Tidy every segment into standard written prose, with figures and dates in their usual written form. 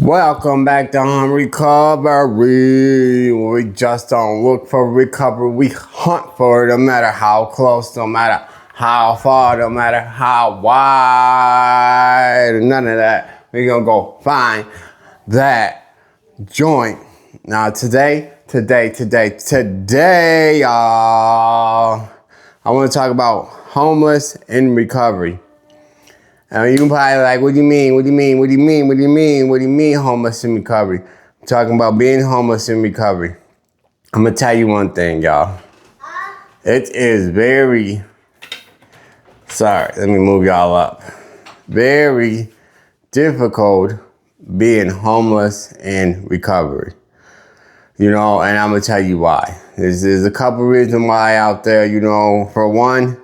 Welcome back to Recovery. We just don't look for recovery. We hunt for it, no matter how close, no matter how far, no matter how wide. None of that. We're going to go find that joint. Now today, y'all, I want to talk about homeless in recovery. You can probably like, what do you mean, homeless in recovery? I'm talking about being homeless in recovery. I'm going to tell you one thing, y'all. It is very, let me move y'all up. Very difficult being homeless in recovery. And I'm going to tell you why. There's a couple reasons why out there, for one,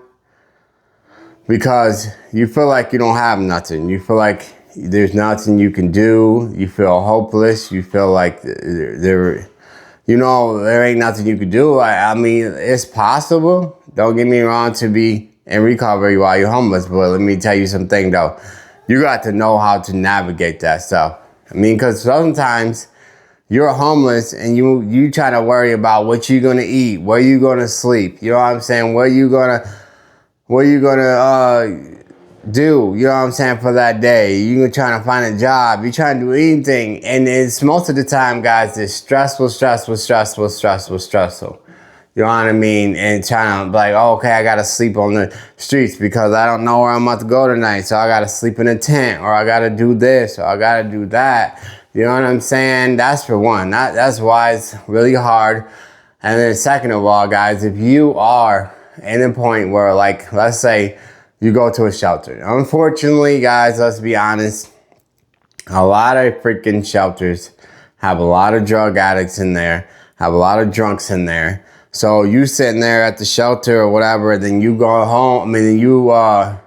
because you feel like you don't have nothing. You feel like there's nothing you can do. You feel hopeless. You feel like there ain't nothing you can do. I mean, it's possible. Don't get me wrong, to be in recovery while you're homeless. But let me tell you something, though. You got to know how to navigate that stuff. I mean, because sometimes you're homeless and you try to worry about what you're going to eat, where you're going to sleep. You know what I'm saying? What you gonna do, for that day. You're trying to find a job. You're trying to do anything. And it's most of the time, guys, it's stressful. You know what I mean? And trying to be like, oh, okay, I got to sleep on the streets because I don't know where I'm about to go tonight. So I got to sleep in a tent, or I got to do this, or I got to do that. You know what I'm saying? That's for one. That's why it's really hard. And then second of all, guys, if you are in a point where, like, let's say you go to a shelter. Unfortunately, guys, let's be honest, a lot of freaking shelters have a lot of drug addicts in there, have a lot of drunks in there. So you sitting there at the shelter or whatever, then you go home, the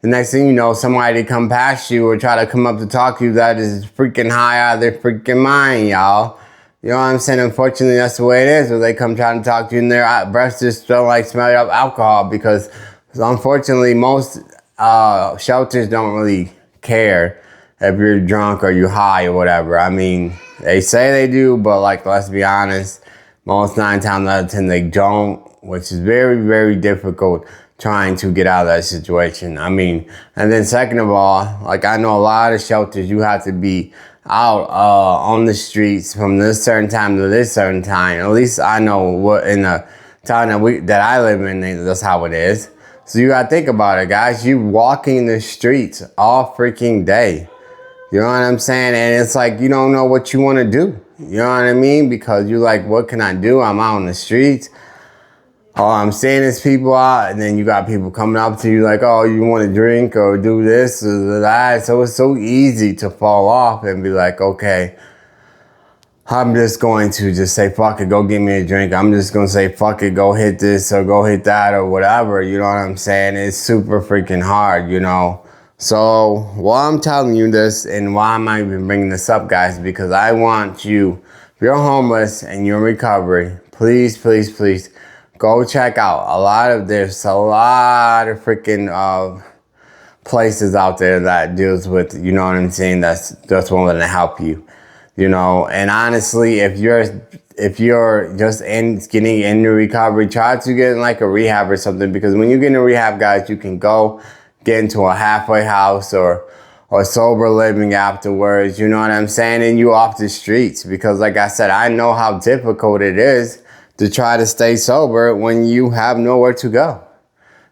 next thing you know, somebody come past you or try to come up to talk to you that is freaking high out of their freaking mind, y'all. You know what I'm saying? Unfortunately, that's the way it is. When they come trying to talk to you and their breath just smell of alcohol, because unfortunately most shelters don't really care if you're drunk or you high or whatever. I mean, they say they do, but like, let's be honest, most 9 times out of 10 they don't, which is very, very difficult trying to get out of that situation. I mean, and then second of all, like, I know a lot of shelters you have to be out on the streets from this certain time to this certain time. At least I know what in the town that I live in, that's how it is. So you gotta think about it, guys. You walking the streets all freaking day. You know what I'm saying? And it's like you don't know what you want to do. You know what I mean? Because you're like, what can I do? I'm out on the streets. All I'm seeing is people out, and then you got people coming up to you like, oh, you want to drink or do this or that. So it's so easy to fall off and be like, okay, I'm just going to just say, fuck it, go get me a drink. I'm just going to say, fuck it, go hit this or go hit that or whatever. You know what I'm saying? It's super freaking hard, So why I'm telling you this and why am I even bringing this up, guys, because I want you, if you're homeless and you're in recovery, please, please, please, go check out there's a lot of freaking places out there that deals with, you know what I'm saying, that's willing to help you, and honestly, if you're just getting into recovery, try to get in like a rehab or something, because when you get in a rehab, guys, you can go get into a halfway house or sober living afterwards, you know what I'm saying, and you off the streets, because like I said, I know how difficult it is to try to stay sober when you have nowhere to go.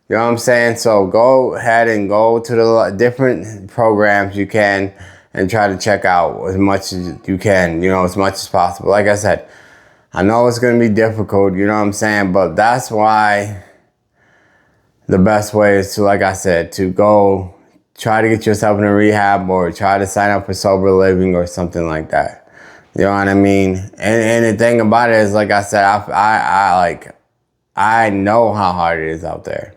You know what I'm saying? So go ahead and go to the different programs you can and try to check out as much as you can, as much as possible. Like I said, I know it's going to be difficult, you know what I'm saying? But that's why the best way is to, like I said, to go try to get yourself in a rehab or try to sign up for sober living or something like that. You know what I mean? And the thing about it is, like I said, I know how hard it is out there.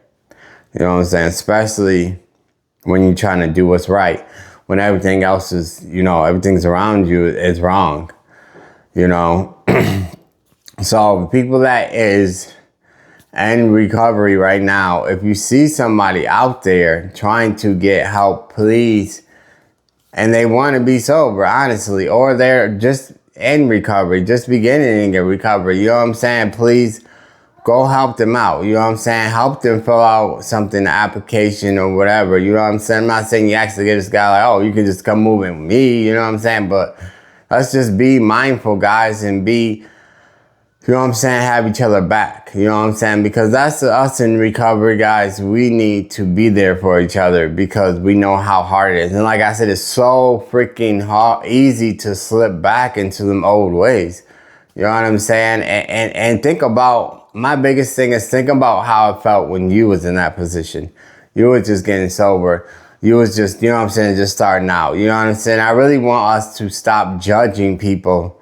You know what I'm saying? Especially when you're trying to do what's right. When everything else is, everything's around you is wrong. So people that is in recovery right now, if you see somebody out there trying to get help, please and they want to be sober, honestly, or they're just in recovery, just beginning in recovery. You know what I'm saying? Please go help them out. You know what I'm saying? Help them fill out something, an application or whatever. You know what I'm saying? I'm not saying you actually get this guy like, oh, you can just come move in with me. You know what I'm saying? But let's just be mindful, guys, and be, you know what I'm saying, have each other back. You know what I'm saying? Because that's us in recovery, guys. We need to be there for each other because we know how hard it is. And like I said, it's so freaking hard, easy to slip back into them old ways. You know what I'm saying? And think about, my biggest thing is think about how it felt when you was in that position. You was just getting sober. You was just, you know what I'm saying, just starting out. You know what I'm saying? I really want us to stop judging people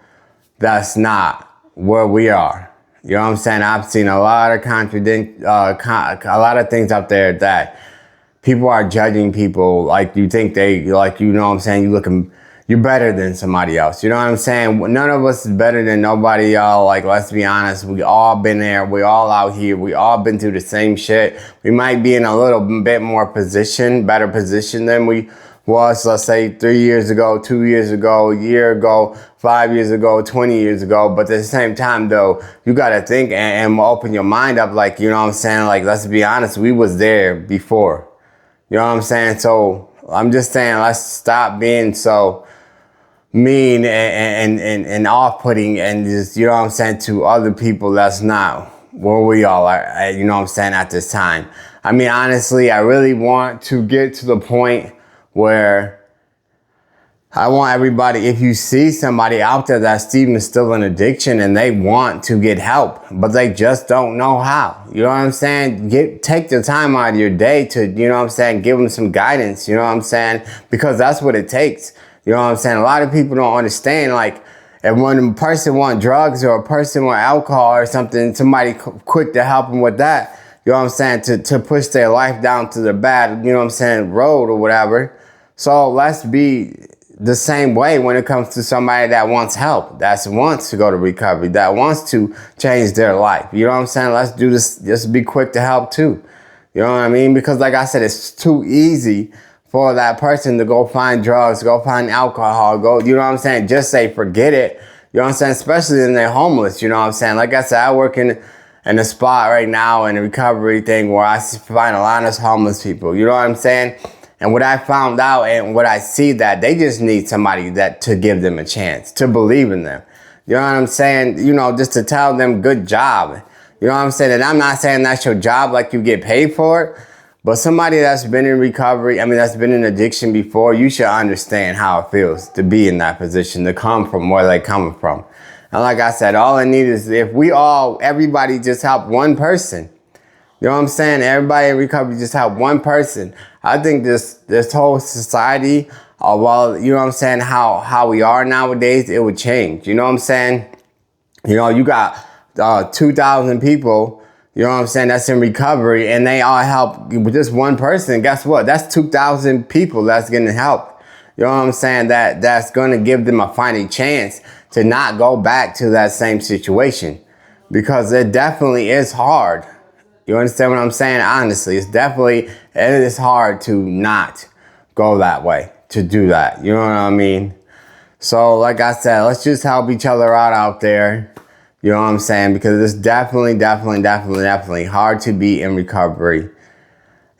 that's not where we are. You know what I'm saying? I've seen a lot of a lot of things out there that people are judging people like you think they, like, you know what I'm saying, you're better than somebody else. You know what I'm saying? None of us is better than nobody, y'all. Like, let's be honest. We all been there. We all out here. We all been through the same shit. We might be in a little bit more better position than we was, let's say, 3 years ago, 2 years ago, a year ago, 5 years ago, 20 years ago. But at the same time, though, you got to think and open your mind up. Like, you know what I'm saying? Like, let's be honest. We was there before. You know what I'm saying? So I'm just saying, let's stop being so mean and off-putting and just, you know what I'm saying, to other people that's not where we all are, you know what I'm saying, at this time. I mean, honestly, I really want to get to the point where I want everybody, if you see somebody out there that's even still in addiction and they want to get help, but they just don't know how. You know what I'm saying? Take the time out of your day to, you know what I'm saying, give them some guidance, you know what I'm saying? Because that's what it takes. You know what I'm saying? A lot of people don't understand, like, if when a person wants drugs or a person wants alcohol or something, somebody quick to help them with that, you know what I'm saying, to push their life down to the bad, you know what I'm saying, road or whatever. So let's be the same way when it comes to somebody that wants help, that wants to go to recovery, that wants to change their life. You know what I'm saying? Let's do this, just be quick to help too. You know what I mean? Because like I said, it's too easy for that person to go find drugs, go find alcohol, go, you know what I'm saying? Just say, forget it. You know what I'm saying? Especially when they're homeless, you know what I'm saying? Like I said, I work in a spot right now in a recovery thing where I find a lot of homeless people. You know what I'm saying? And what I found out and what I see, that they just need somebody that to give them a chance, to believe in them. You know what I'm saying? You know, just to tell them good job. You know what I'm saying? And I'm not saying that's your job like you get paid for it, but somebody that's been in recovery, I mean, that's been in addiction before, you should understand how it feels to be in that position, to come from where they're coming from. And like I said, all I need is if everybody just help one person. You know what I'm saying? Everybody in recovery just help one person. I think this whole society, well, you know what I'm saying, how we are nowadays, it would change. You know what I'm saying? You know, you got 2,000 people, you know what I'm saying, that's in recovery, and they all help with just one person. Guess what? That's 2,000 people that's getting help. You know what I'm saying? That's going to give them a fighting chance to not go back to that same situation, because it definitely is hard. You understand what I'm saying? Honestly, it is hard to not go that way, to do that. You know what I mean? So like I said, let's just help each other out there. You know what I'm saying? Because it's definitely hard to be in recovery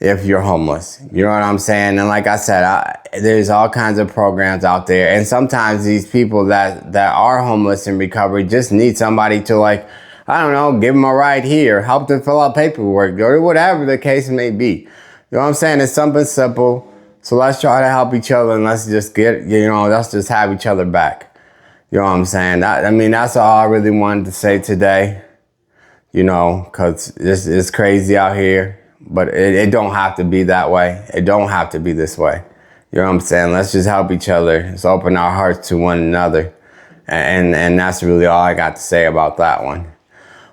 if you're homeless. You know what I'm saying? And like I said, there's all kinds of programs out there. And sometimes these people that are homeless in recovery just need somebody to, like, I don't know, give them a ride here, help them fill out paperwork, or whatever the case may be. You know what I'm saying? It's something simple. So let's try to help each other, and let's just let's just have each other back. You know what I'm saying? I mean, that's all I really wanted to say today. You know, because it's crazy out here, but it don't have to be that way. It don't have to be this way. You know what I'm saying? Let's just help each other. Let's open our hearts to one another. And that's really all I got to say about that one.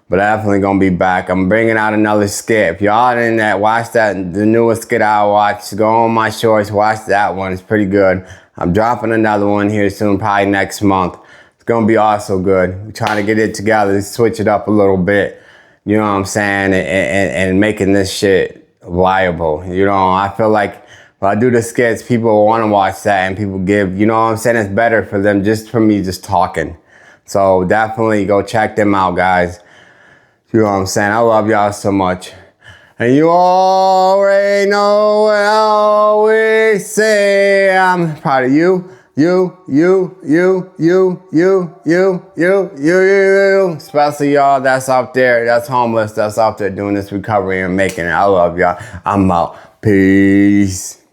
But I'm definitely going to be back. I'm bringing out another skit. If y'all in that, watch the newest skit I watched. Go on my shorts, watch that one. It's pretty good. I'm dropping another one here soon, probably next month. It's going to be also good. We're trying to get it together, switch it up a little bit. You know what I'm saying? And making this shit viable. You know, I feel like I do the skits, people want to watch that, and people give, you know what I'm saying? It's better for them just for me just talking. So definitely go check them out, guys. You know what I'm saying? I love y'all so much. And you already know what I always say. I'm proud of you. You. Especially y'all that's out there, that's homeless, that's out there doing this recovery and making it. I love y'all. I'm out. Peace.